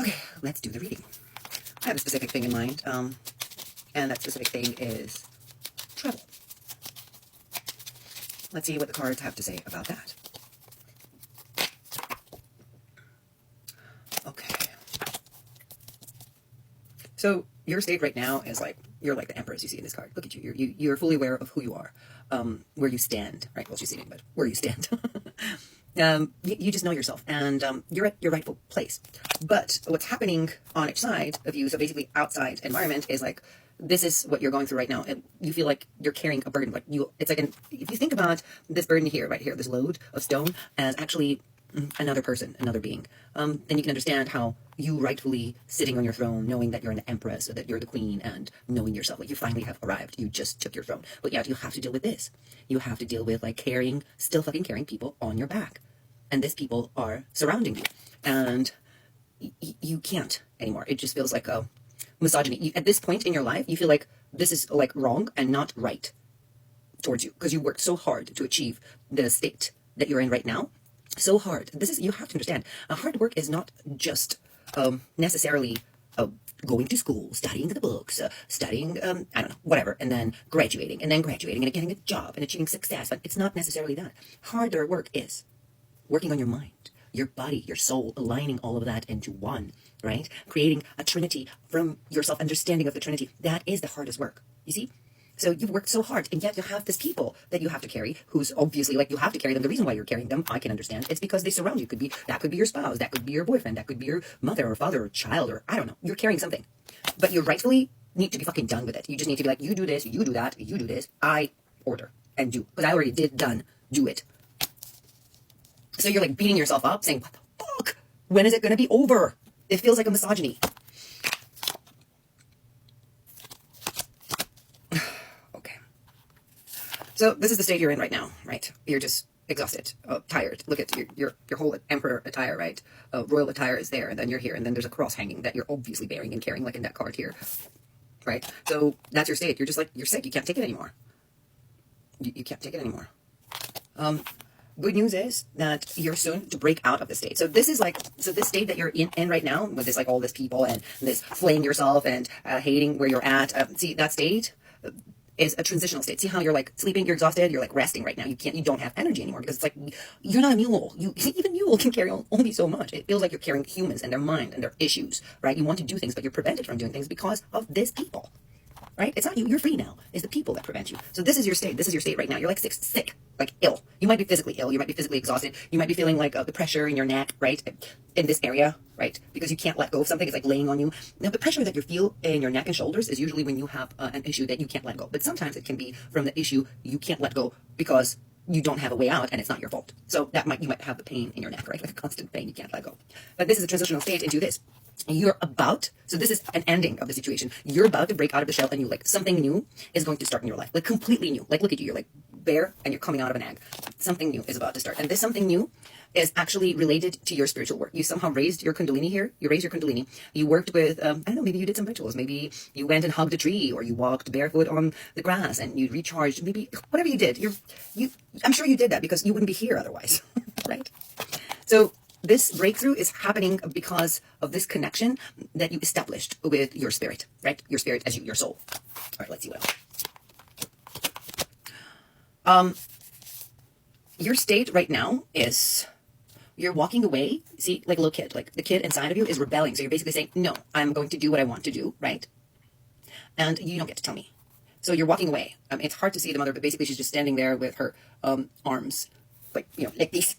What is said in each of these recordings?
Okay, let's do the reading. I have a specific thing in mind, and that specific thing is travel. Let's see what the cards have to say about that. Okay. So your state right now is like, you're like the Empress you see in this card. Look at you. You're fully aware of who you are, where you stand, right? Well, she's sitting, but where you stand. You just know yourself, and you're at your rightful place. But what's happening on each side of you, so basically outside environment, is like, this is what you're going through right now, and you feel like you're carrying a burden. Like it's like if you think about this burden here, right here, this load of stone, as actually another person, another being, then you can understand how you rightfully sitting on your throne, knowing that you're an empress, or that you're the queen, and knowing yourself, like you finally have arrived, you just took your throne. But yeah, you have to deal with this. You have to deal with like still fucking carrying people on your back, and these people are surrounding you, and you can't anymore. It just feels like a misogyny. At this point in your life, you feel like this is like wrong and not right towards you, because you worked so hard to achieve the state that you're in right now. So hard. You have to understand, hard work is not just necessarily going to school, studying the books, studying, I don't know, whatever, and then graduating, and getting a job and achieving success. But it's not necessarily that. Harder work is working on your mind, your body, your soul, aligning all of that into one, right? Creating a trinity from your self-understanding of the trinity. That is the hardest work, you see? So you've worked so hard, and yet you have this people that you have to carry, who's obviously, like, you have to carry them. The reason why you're carrying them, I can understand. It's because they surround you. That could be your spouse, that could be your boyfriend, that could be your mother or father or child, or I don't know. You're carrying something. But you rightfully need to be fucking done with it. You just need to be like, you do this, you do that, you do this. I order and do. Because I already done, do it. So you're like beating yourself up, saying, what the fuck? When is it going to be over? It feels like a misogyny. So this is the state you're in right now, right? You're just exhausted, tired. Look at your whole emperor attire, right? Royal attire is there, and then you're here, and then there's a cross hanging that you're obviously bearing and carrying, like in that card here, right? So that's your state. You're just like, you're sick. You can't take it anymore. You can't take it anymore. Good news is that you're soon to break out of the state. So this is like, this state that you're in right now, with this, like, all this people and this flaying yourself and hating where you're at. See, that state is a transitional state. See how you're like sleeping, you're exhausted, you're like resting right now. You don't have energy anymore, because it's like, you're not a mule. Even mule can carry only so much. It feels like you're carrying humans and their mind and their issues, right? You want to do things, but you're prevented from doing things because of this people, right? It's not you. You're free now. It's the people that prevent you. So this is your state. This is your state right now. You're like sick, like ill. You might be physically ill. You might be physically exhausted. You might be feeling like the pressure in your neck, right? In this area, right? Because you can't let go of something. It's like laying on you. Now, the pressure that you feel in your neck and shoulders is usually when you have an issue that you can't let go. But sometimes it can be from the issue you can't let go because you don't have a way out, and it's not your fault. So you might have the pain in your neck, right? Like a constant pain you can't let go. But this is a transitional state into this. So this is an ending of the situation. You're about to break out of the shell, and something new is going to start in your life. Like completely new. Like, look at you. You're like bare, and you're coming out of an egg. Something new is about to start. And this something new is actually related to your spiritual work. You somehow raised your Kundalini here. You raised your Kundalini. You worked with, I don't know, maybe you did some rituals. Maybe you went and hugged a tree, or you walked barefoot on the grass and you recharged. Maybe whatever you did, I'm sure you did that because you wouldn't be here otherwise, right? So this breakthrough is happening because of this connection that you established with your spirit, right? Your spirit as your soul. All right, let's see what else. Your state right now is, you're walking away, see, like a little kid, like the kid inside of you is rebelling. So you're basically saying, no, I'm going to do what I want to do, right? And you don't get to tell me. So you're walking away. It's hard to see the mother, but basically she's just standing there with her arms, like, like this.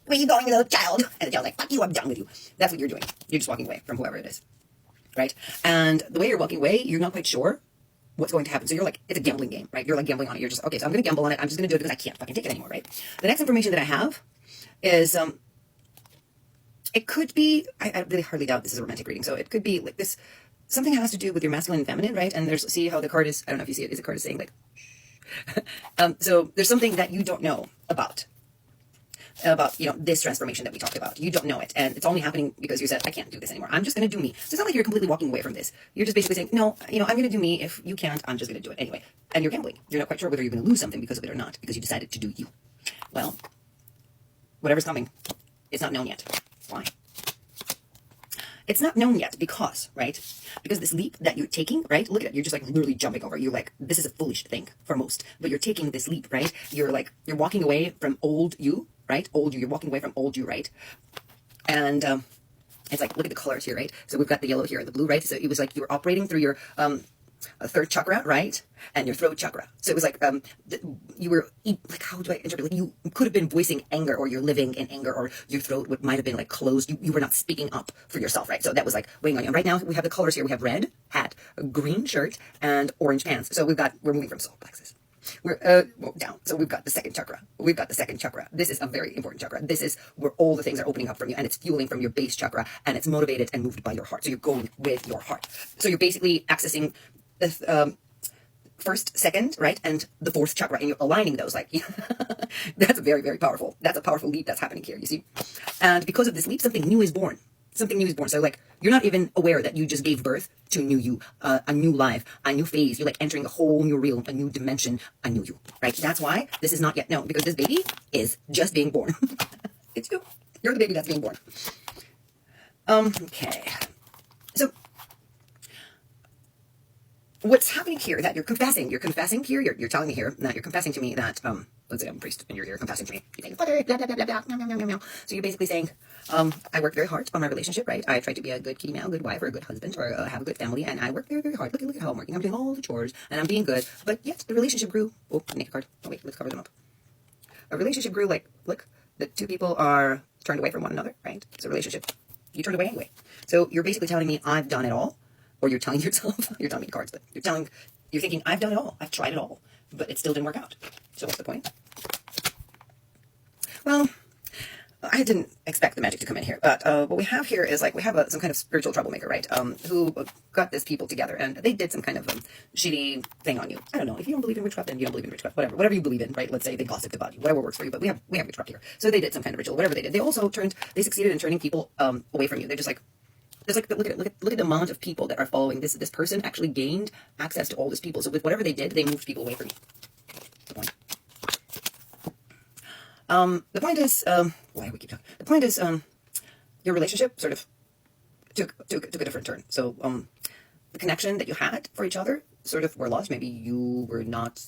Where are you going, little child? And the child's like, fuck you, I'm done with you. That's what you're doing. You're just walking away from whoever it is, right? And the way you're walking away, you're not quite sure what's going to happen. So you're like, it's a gambling game, right? You're like gambling on it. You're just, okay, so I'm going to gamble on it. I'm just going to do it because I can't fucking take it anymore, right? The next information that I have is, it could be, I really hardly doubt this is a romantic reading. So it could be like this, something has to do with your masculine and feminine, right? And see how the card is, I don't know if you see it, is the card is saying like, so there's something that you don't know about, this transformation that we talked about. You don't know it. And it's only happening because you said, I can't do this anymore. I'm just going to do me. So it's not like you're completely walking away from this. You're just basically saying, no, I'm going to do me. If you can't, I'm just going to do it anyway. And you're gambling. You're not quite sure whether you're going to lose something because of it or not, because you decided to do you. Well, whatever's coming, it's not known yet. Why? It's not known yet because, right? Because this leap that you're taking, right? Look at it. You're just like literally jumping over. You're like, this is a foolish thing for most, but you're taking this leap, right? You're walking away from old you, right? Old you. You're walking away from old you, right? And it's like, look at the colors here, right? So we've got the yellow here and the blue, right? So it was like you were operating through your third chakra, right? And your throat chakra. So it was like you were like, how do I interpret? Like you could have been voicing anger, or you're living in anger, or your throat might have been like closed. You were not speaking up for yourself, right? So that was like weighing on you. And right now we have the colors here. We have red hat, a green shirt, and orange pants. So we're moving from solar plexus. We're down. So we've got the second chakra. We've got the second chakra. This is a very important chakra. This is where all the things are opening up from you, and it's fueling from your base chakra, and it's motivated and moved by your heart. So you're going with your heart. So you're basically accessing the first, second, right, and the fourth chakra, and you're aligning those. Like that's very, very powerful. That's a powerful leap that's happening here. You see, and because of this leap, something new is born. Something new is born. So like you're not even aware that you just gave birth to a new you, a new life, a new phase. You're like entering a whole new realm, a new dimension, a new you, right? That's why this is not yet known, because this baby is just being born. It's you. You're the baby that's being born. Okay. So what's happening here that you're confessing here, you're telling me here that you're confessing to me that, let's say I'm a priest and you're confessing to me, you're saying, blah, blah, blah, blah, blah, meow, meow, meow, meow. So you're basically saying, I work very hard on my relationship, right? I try to be a good kitty meow, good wife, or a good husband, or have a good family, and I work very, very hard. Look at how I'm working. I'm doing all the chores, and I'm being good, but yet the relationship grew. Oh, naked card. Oh wait, let's cover them up. A relationship grew like, look, the two people are turned away from one another, right? It's a relationship. You turned away anyway. So you're basically telling me I've done it all. Or you're telling yourself, you're telling me the cards, but you're thinking, I've done it all. I've tried it all, but it still didn't work out. So what's the point? Well, I didn't expect the magic to come in here, but what we have here is like, we have some kind of spiritual troublemaker, right? Who got these people together, and they did some kind of shitty thing on you. I don't know. If you don't believe in witchcraft, then you don't believe in witchcraft. Whatever you believe in, right? Let's say they gossiped about you, whatever works for you, but we have witchcraft here. So they did some kind of ritual, whatever they did. They also succeeded in turning people away from you. They're just like, there's like, look at the amount of people that are following this. This person actually gained access to all these people. So with whatever they did, they moved people away from you. The point. The point is, why do we keep talking? The point is, your relationship sort of took a different turn. So, the connection that you had for each other sort of were lost. Maybe you were not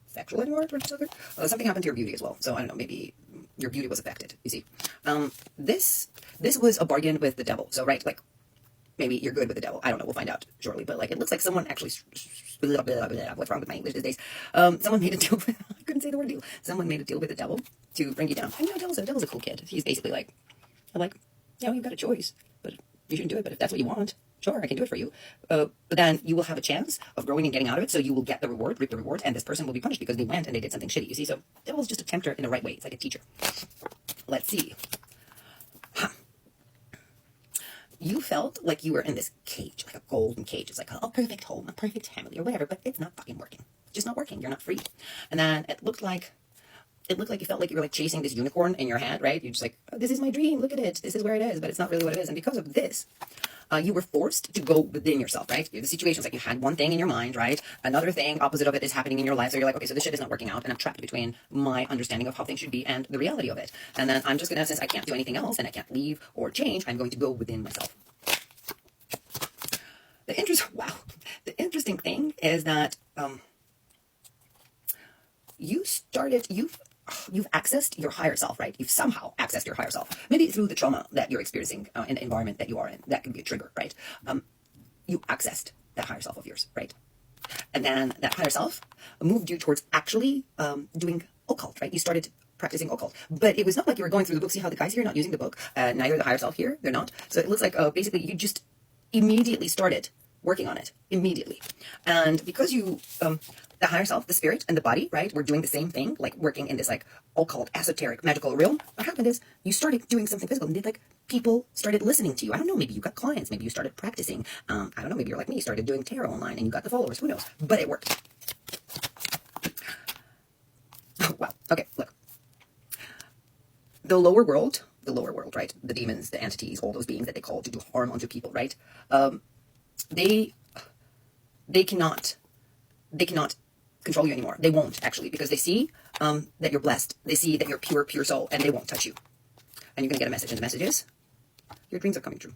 sexual anymore towards each other. Something happened to your beauty as well. So I don't know, maybe your beauty was affected, you see. This was a bargain with the devil. So, right, like, maybe you're good with the devil. I don't know. We'll find out shortly. But like, it looks like someone actually, what's wrong with my English these days? Someone made a deal with, I couldn't say the word deal. Someone made a deal with the devil to bring you down. And devil's a cool kid. He's basically like, you've got a choice, but you shouldn't do it. But if that's what you want, sure, I can do it for you. But then you will have a chance of growing and getting out of it. So you will get the reward, reap the reward, and this person will be punished because they went and they did something shitty. You see, so devil's just a tempter in the right way. It's like a teacher. Let's see. You felt like you were in this cage, like a golden cage. It's like a perfect home, a perfect family, or whatever, but it's not fucking working. It's just not working. You're not free. And then it looked like you felt like you were like chasing this unicorn in your head, right? You're just like, oh, this is my dream. Look at it. This is where it is, but it's not really what it is. And because of this, you were forced to go within yourself, right? The situation's like you had one thing in your mind, right? Another thing opposite of it is happening in your life. So you're like, okay, so this shit is not working out, and I'm trapped between my understanding of how things should be and the reality of it. And then I'm just gonna, since I can't do anything else and I can't leave or change, I'm going to go within myself. The interesting thing is that you've accessed your higher self, right? You've somehow accessed your higher self, maybe through the trauma that you're experiencing in the environment that you are in. That can be a trigger, right? You accessed that higher self of yours, right? And then that higher self moved you towards actually doing occult, right? You started practicing occult, but it was not like you were going through the book. See how the guys here are not using the book, neither the higher self here, they're not. So it looks like basically you just immediately started working on it immediately. And because you, the higher self, the spirit, and the body, right, were doing the same thing, like working in this like occult, esoteric, magical realm, what happened is you started doing something physical, and like people started listening to you. I don't know, maybe you got clients, maybe you started practicing. I don't know, maybe you're like me, you started doing tarot online and you got the followers, who knows? But it worked. Oh, wow. Okay, look. The lower world, right? The demons, the entities, all those beings that they call to do harm unto people, right? They cannot control you anymore. They won't, actually, because they see that you're blessed. They see that you're pure soul, and they won't touch you. And you're going to get a message, and the message is, your dreams are coming true.